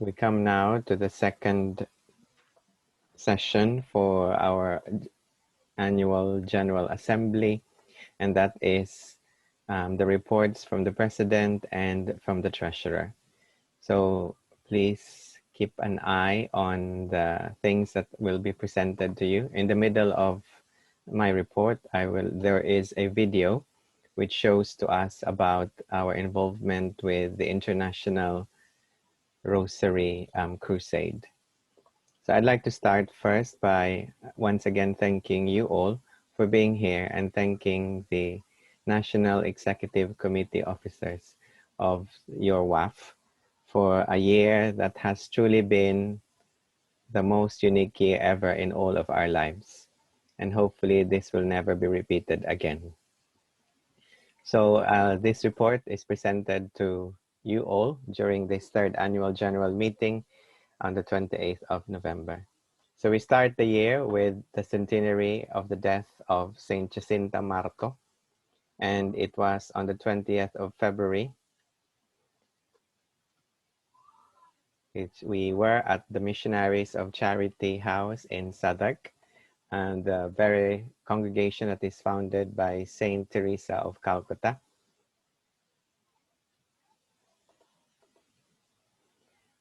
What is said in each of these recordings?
We come now to the second session for our annual General Assembly, and that is the reports from the President and from the Treasurer. So please keep an eye on the things that will be presented to you. In the middle of my report, there is a video which shows to us about our involvement with the International Rosary Crusade. So I'd like to start first by once again thanking you all for being here and thanking the National Executive Committee officers of your WAF for a year that has truly been the most unique year ever in all of our lives. And hopefully this will never be repeated again. So this report is presented to you all during this third annual general meeting on the 28th of November. So we start the year with the centenary of the death of Saint Jacinta Marto, and it was on the 20th of February. We were at the Missionaries of Charity House in Sadak, and the very congregation that is founded by Saint Teresa of Calcutta.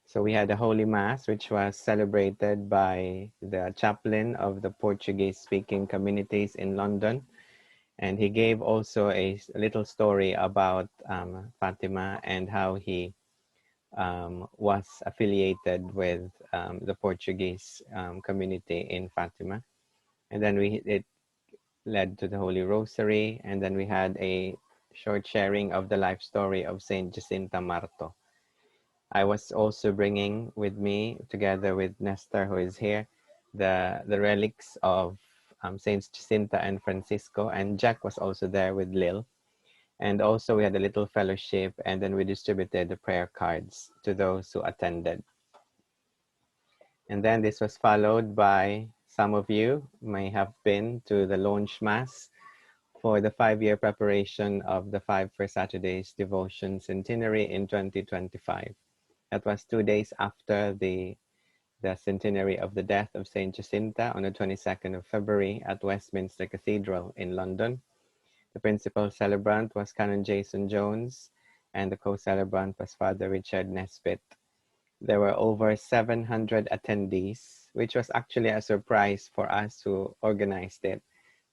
So we had a Holy Mass, which was celebrated by the chaplain of the Portuguese-speaking communities in London. And he gave also a little story about Fatima and how he was affiliated with the Portuguese community in Fatima. And then it led to the Holy Rosary. And then we had a short sharing of the life story of Saint Jacinta Marto. I was also bringing with me, together with Nestor, who is here, the relics of Saints Jacinta and Francisco, and Jack was also there with Lil. And also we had a little fellowship, and then we distributed the prayer cards to those who attended. And then this was followed by some of you may have been to the launch mass for the 5-year preparation of the 5 First Saturdays Devotion Centenary in 2025. That was 2 days after the centenary of the death of Saint Jacinta on the 22nd of February at Westminster Cathedral in London. The principal celebrant was Canon Jason Jones, and the co-celebrant was Father Richard Nesbitt. There were over 700 attendees, which was actually a surprise for us who organized it,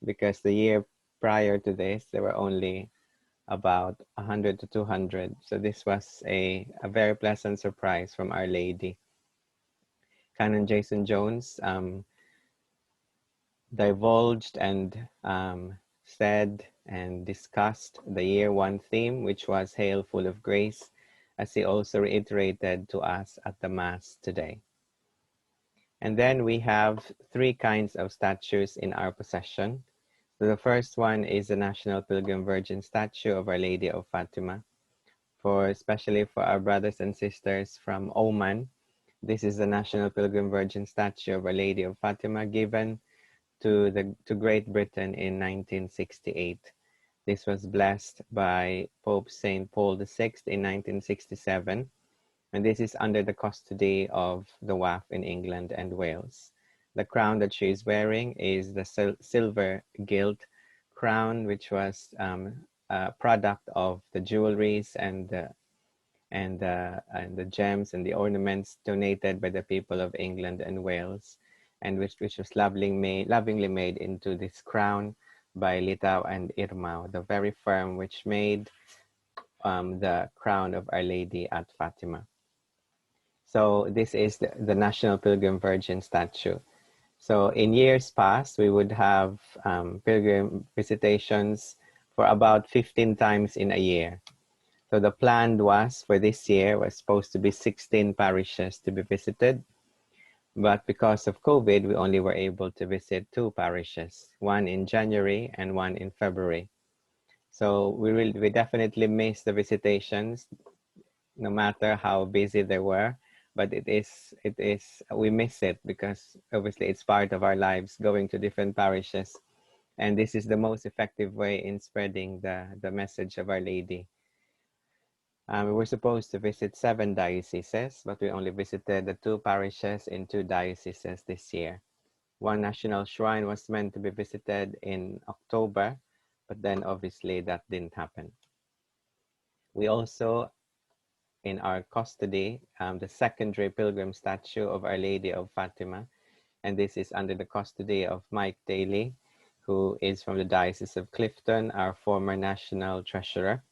because the year prior to this, there were only about 100 to 200. So this was a very pleasant surprise from Our Lady. Canon Jason Jones divulged and said and discussed the year 1 theme, which was Hail Full of Grace, as he also reiterated to us at the Mass today. And then we have 3 kinds of statues in our possession. So the first one is the National Pilgrim Virgin statue of Our Lady of Fatima. Especially for our brothers and sisters from Oman, this is the National Pilgrim Virgin statue of Our Lady of Fatima, given to Great Britain in 1968. This was blessed by Pope St. Paul VI in 1967, and this is under the custody of the WAF in England and Wales. The crown that she is wearing is the silver gilt crown, which was a product of the jewelries and the gems and the ornaments donated by the people of England and Wales, and which was lovingly made into this crown by Litau and Irmau, the very firm which made the crown of Our Lady at Fatima. So this is the National Pilgrim Virgin statue. So in years past, we would have pilgrim visitations for about 15 times in a year. So the plan for this year was supposed to be 16 parishes to be visited. But because of COVID, we only were able to visit 2 parishes, one in January and one in February. So we definitely miss the visitations, no matter how busy they were. But we miss it because obviously it's part of our lives, going to different parishes. And this is the most effective way in spreading the message of Our Lady. We were supposed to visit 7 dioceses, but we only visited the 2 parishes in 2 dioceses this year. One national shrine was meant to be visited in October, but then obviously that didn't happen. We also, in our custody, the secondary pilgrim statue of Our Lady of Fatima, and this is under the custody of Mike Daly, who is from the Diocese of Clifton, our former national treasurer.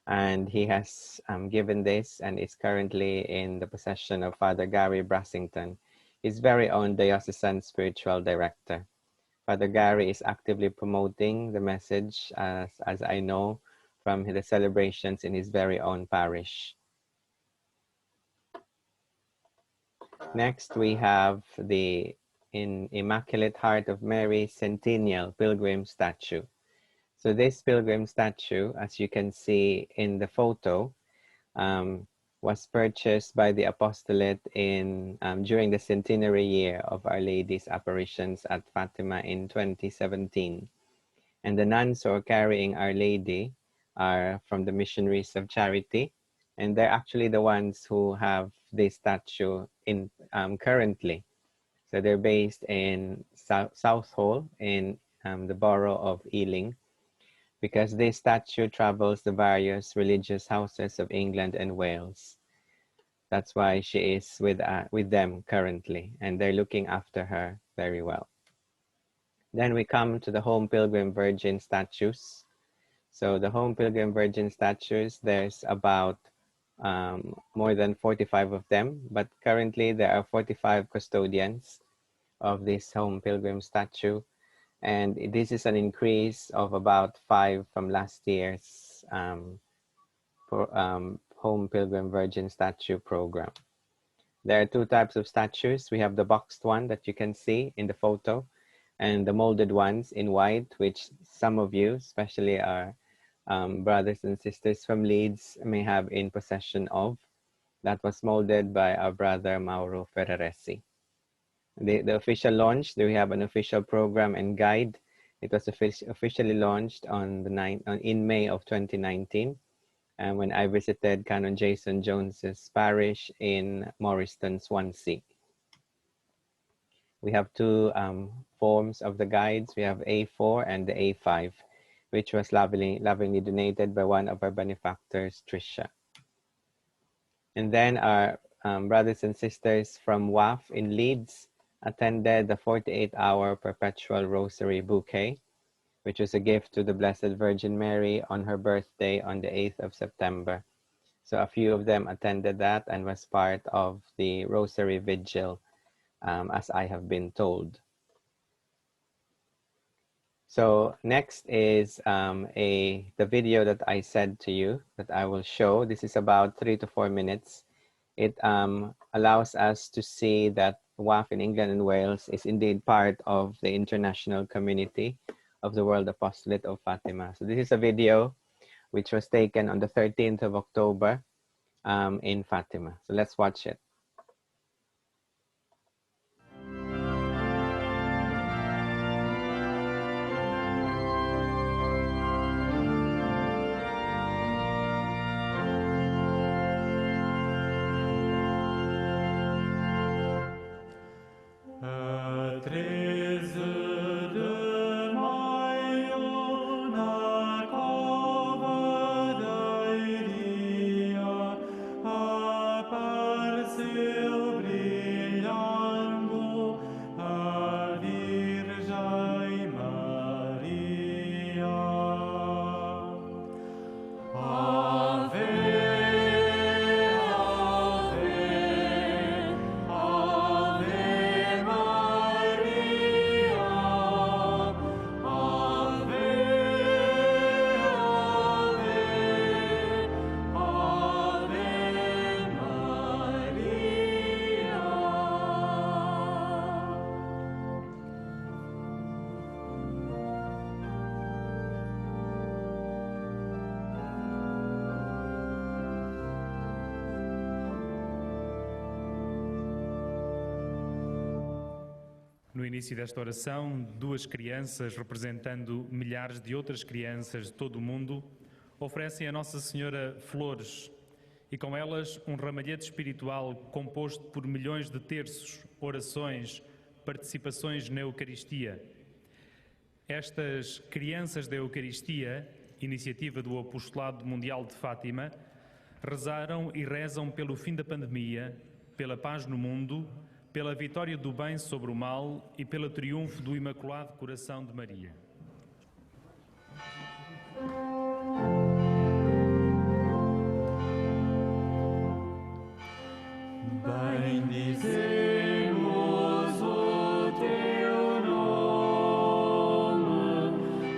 And he has given this and is currently in the possession of Father Gary Brassington, his very own diocesan spiritual director. Father Gary is actively promoting the message, as I know from the celebrations in his very own parish. Next, we have the Immaculate Heart of Mary Centennial Pilgrim Statue. So this pilgrim statue, as you can see in the photo, was purchased by the Apostolate during the centenary year of Our Lady's apparitions at Fatima in 2017. And the nuns who are carrying Our Lady are from the Missionaries of Charity, and they're actually the ones who have this statue in currently. So they're based in Southall in the borough of Ealing, because this statue travels the various religious houses of England and Wales. That's why she is with them currently, and they're looking after her very well. Then we come to the Home Pilgrim Virgin statues. So the Home Pilgrim Virgin statues, there's about more than 45 of them, but currently there are 45 custodians of this Home Pilgrim statue. And this is an increase of about 5 from last year's Home Pilgrim Virgin statue program. There are 2 types of statues. We have the boxed one that you can see in the photo, and the molded ones in white, which some of you, especially our brothers and sisters from Leeds, may have in possession of. That was molded by our brother Mauro Ferraresi. The official launch, we have an official program and guide. It was officially launched in May of 2019, and when I visited Canon Jason Jones's parish in Morriston, Swansea. We have 2 forms of the guides. We have A4 and the A5, which was lovingly donated by one of our benefactors, Tricia. And then our brothers and sisters from WAF in Leeds attended the 48-hour perpetual rosary bouquet, which was a gift to the Blessed Virgin Mary on her birthday on the 8th of September. So a few of them attended that and was part of the rosary vigil, as I have been told. So next is the video that I said to you that I will show. This is about 3 to 4 minutes. It allows us to see that WAF in England and Wales is indeed part of the international community of the World Apostolate of Fatima. So this is a video which was taken on the 13th of October in Fatima. So let's watch it. No início desta oração, 2 crianças, representando milhares de outras crianças de todo o mundo, oferecem a Nossa Senhora flores e com elas um ramalhete espiritual composto por milhões de terços, orações, participações na Eucaristia. Estas crianças da Eucaristia, iniciativa do Apostolado Mundial de Fátima, rezaram e rezam pelo fim da pandemia, pela paz no mundo, pela vitória do bem sobre o mal e pelo triunfo do Imaculado Coração de Maria. Bendizemos o teu nome,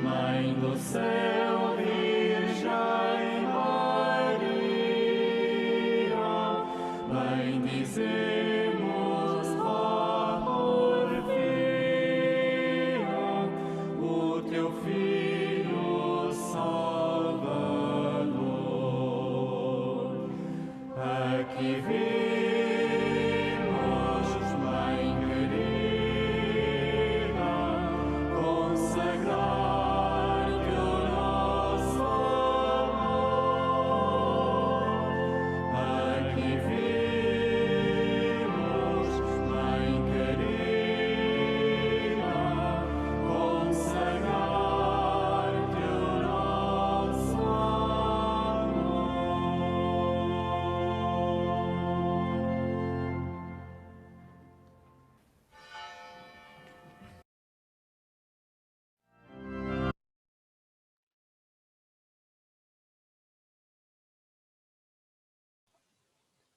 Mãe do céu, Virgem Maria. Bendizemos a Orfeu, o teu Filho Salvador. Aqui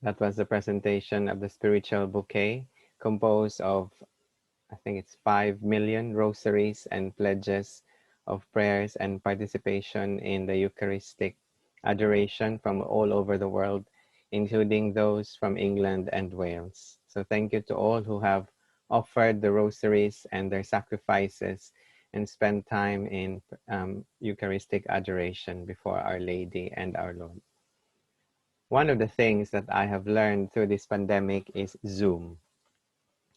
That was the presentation of the spiritual bouquet, composed of, I think it's 5 million rosaries and pledges of prayers and participation in the Eucharistic adoration from all over the world, including those from England and Wales. So thank you to all who have offered the rosaries and their sacrifices and spent time in Eucharistic adoration before Our Lady and our Lord. One of the things that I have learned through this pandemic is Zoom.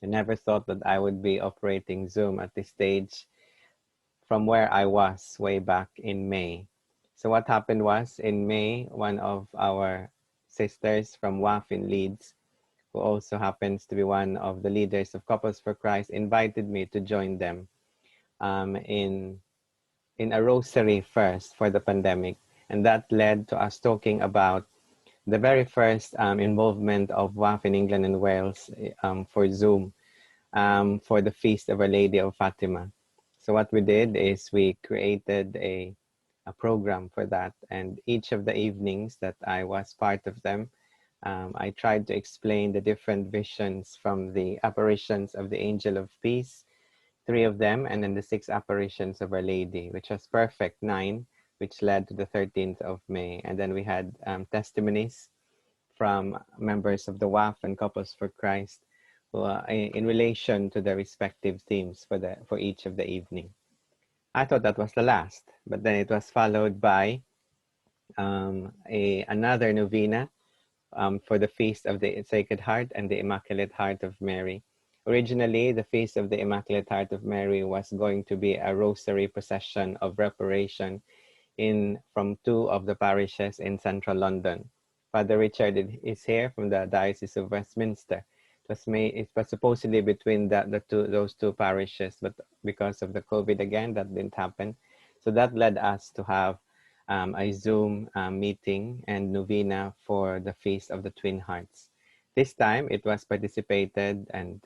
I never thought that I would be operating Zoom at this stage from where I was way back in May. So what happened was, in May, one of our sisters from WAF in Leeds, who also happens to be one of the leaders of Couples for Christ, invited me to join them in a rosary first for the pandemic. And that led to us talking about the very first involvement of WAF in England and Wales for Zoom for the Feast of Our Lady of Fatima. So what we did is we created a program for that, and each of the evenings that I was part of them, I tried to explain the different visions from the apparitions of the Angel of Peace, 3 of them, and then the 6 apparitions of Our Lady, which was perfect 9, which led to the 13th of May. And then we had testimonies from members of the WAF and Couples for Christ in relation to the respective themes for each of the evening. I thought that was the last, but then it was followed by another novena for the Feast of the Sacred Heart and the Immaculate Heart of Mary. Originally, the Feast of the Immaculate Heart of Mary was going to be a rosary procession of reparation from 2 of the parishes in central London. Father Richard is here from the Diocese of Westminster. It was supposedly between those two parishes, but because of the COVID again, that didn't happen. So that led us to have a Zoom meeting and novena for the Feast of the Twin Hearts. This time it was participated and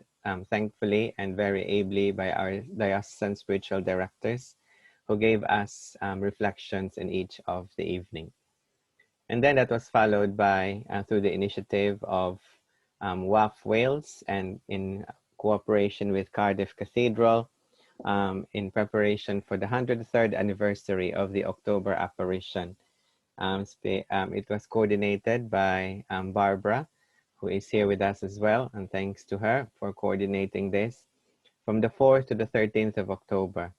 thankfully and very ably by our diocesan spiritual directors, who gave us reflections in each of the evening. And then that was followed by, through the initiative of WAF Wales and in cooperation with Cardiff Cathedral, in preparation for the 103rd anniversary of the October apparition. It was coordinated by Barbara, who is here with us as well, and thanks to her for coordinating this, from the 4th to the 13th of October.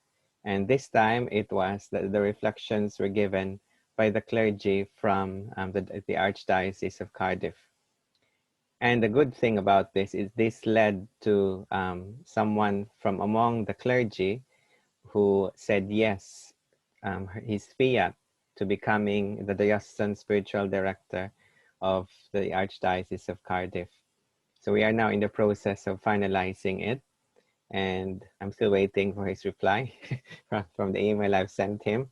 And this time it was the reflections were given by the clergy from the Archdiocese of Cardiff. And the good thing about this is this led to someone from among the clergy who said yes, his fiat to becoming the diocesan spiritual director of the Archdiocese of Cardiff. So we are now in the process of finalizing it, and I'm still waiting for his reply from the email I've sent him,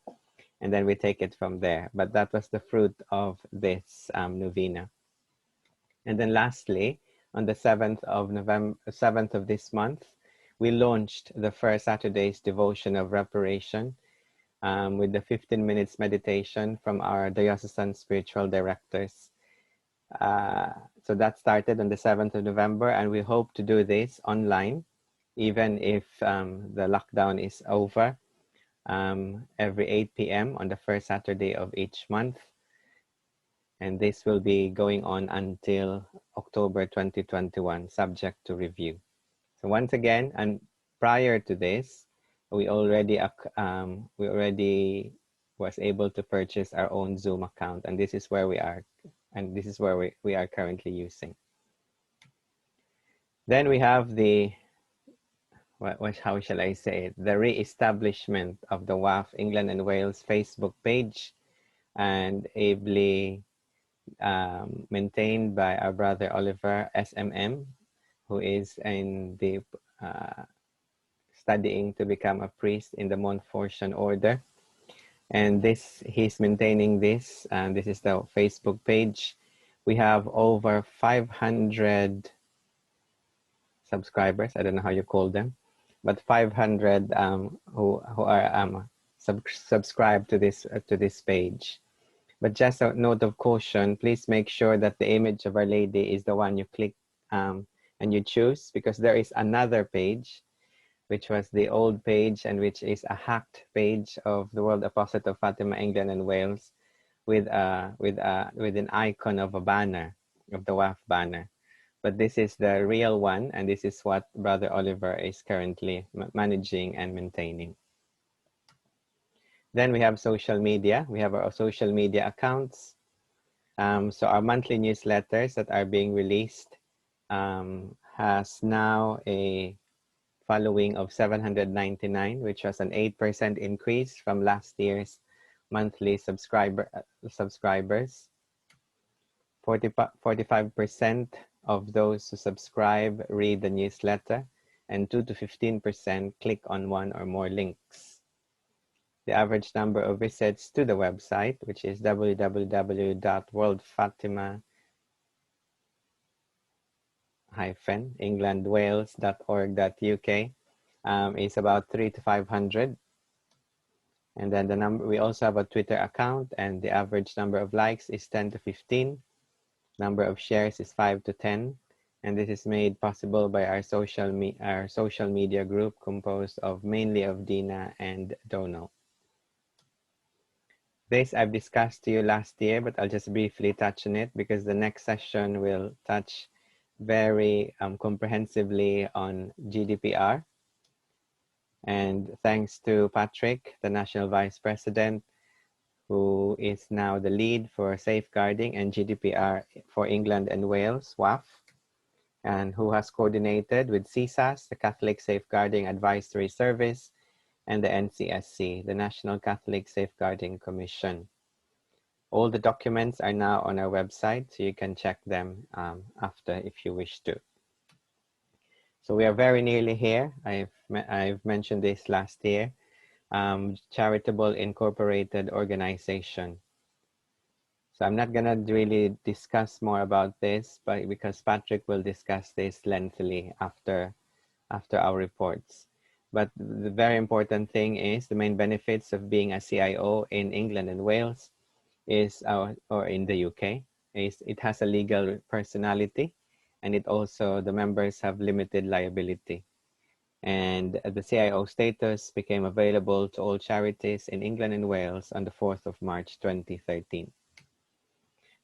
and then we take it from there. But that was the fruit of this novena. And then lastly, on the 7th of November, 7th of this month, we launched the first Saturday's devotion of reparation with the 15 minutes meditation from our diocesan spiritual directors. So that started on the 7th of November, and we hope to do this online, even if the lockdown is over, every 8 p.m. on the first Saturday of each month. And this will be going on until October 2021, subject to review. So once again, and prior to this, we already was able to purchase our own Zoom account, and this is where we are, and this is where we are currently using. Then we have the, how shall I say it, the re-establishment of the WAF England and Wales Facebook page, and ably maintained by our brother Oliver SMM, who is in the studying to become a priest in the Montfortian order. And he's maintaining this, and this is the Facebook page. We have over 500 subscribers. I don't know how you call them, but 500 who are subscribed to this page. But just a note of caution, please make sure that the image of Our Lady is the one you click and you choose, because there is another page, which was the old page and which is a hacked page of the World Apostolate of Fatima, England and Wales, with an icon of a banner, of the WAF banner. But this is the real one, and this is what Brother Oliver is currently managing and maintaining. Then we have social media. We have our social media accounts. So our monthly newsletters that are being released has now a following of 799, which was an 8% increase from last year's monthly subscribers. 45% of those who subscribe read the newsletter, and 2 to 15% click on one or more links. The average number of visits to the website, which is www.worldfatima-englandwales.org.uk, is about 300 to 500. And then the number, we also have a Twitter account, and the average number of likes is 10 to 15. Number of shares is 5 to 10. And this is made possible by our social media group, composed of mainly of Dina and Donal. This I've discussed to you last year, but I'll just briefly touch on it because the next session will touch very comprehensively on GDPR. And thanks to Patrick, the National Vice President, who is now the lead for safeguarding and GDPR for England and Wales, WAF, and who has coordinated with CSAS, the Catholic Safeguarding Advisory Service, and the NCSC, the National Catholic Safeguarding Commission. All the documents are now on our website, so you can check them after if you wish to. So we are very nearly here. I've mentioned this last year. Charitable Incorporated Organization. So I'm not gonna really discuss more about this, but because Patrick will discuss this lengthily after our reports. But the very important thing is the main benefits of being a CIO in England and Wales is, or in the UK, is it has a legal personality, and it also, the members have limited liability. And the CIO status became available to all charities in England and Wales on the 4th of March 2013.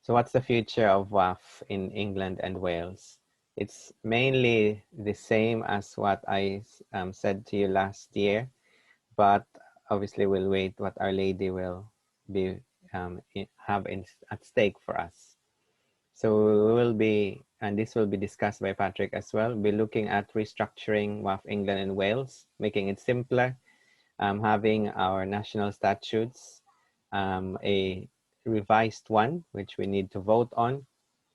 So what's the future of WAF in England and Wales? It's mainly the same as what I said to you last year, but obviously we'll wait what Our Lady will be at stake for us. So we will be, and this will be discussed by Patrick as well, we'll be looking at restructuring WAF England and Wales, making it simpler, having our national statutes, a revised one, which we need to vote on,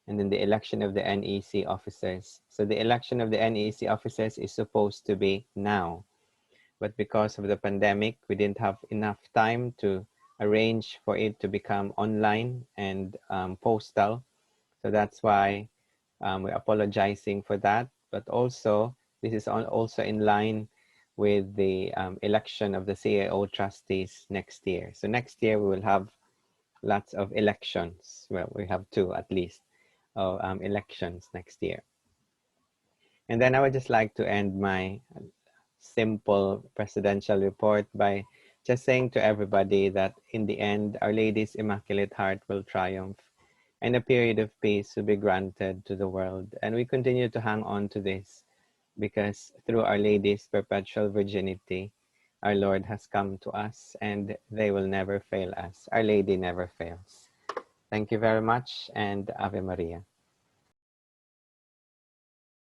and then the election of the NEC officers. So the election of the NEC officers is supposed to be now, but because of the pandemic, we didn't have enough time to arrange for it to become online and postal. So that's why we're apologizing for that. But also, this is also in line with the election of the CAO trustees next year. So next year we will have lots of elections. Well, we have two at least of elections next year. And then I would just like to end my simple presidential report by just saying to everybody that in the end, Our Lady's Immaculate Heart will triumph and a period of peace will be granted to the world. And we continue to hang on to this because through Our Lady's perpetual virginity, our Lord has come to us and they will never fail us. Our Lady never fails. Thank you very much and Ave Maria.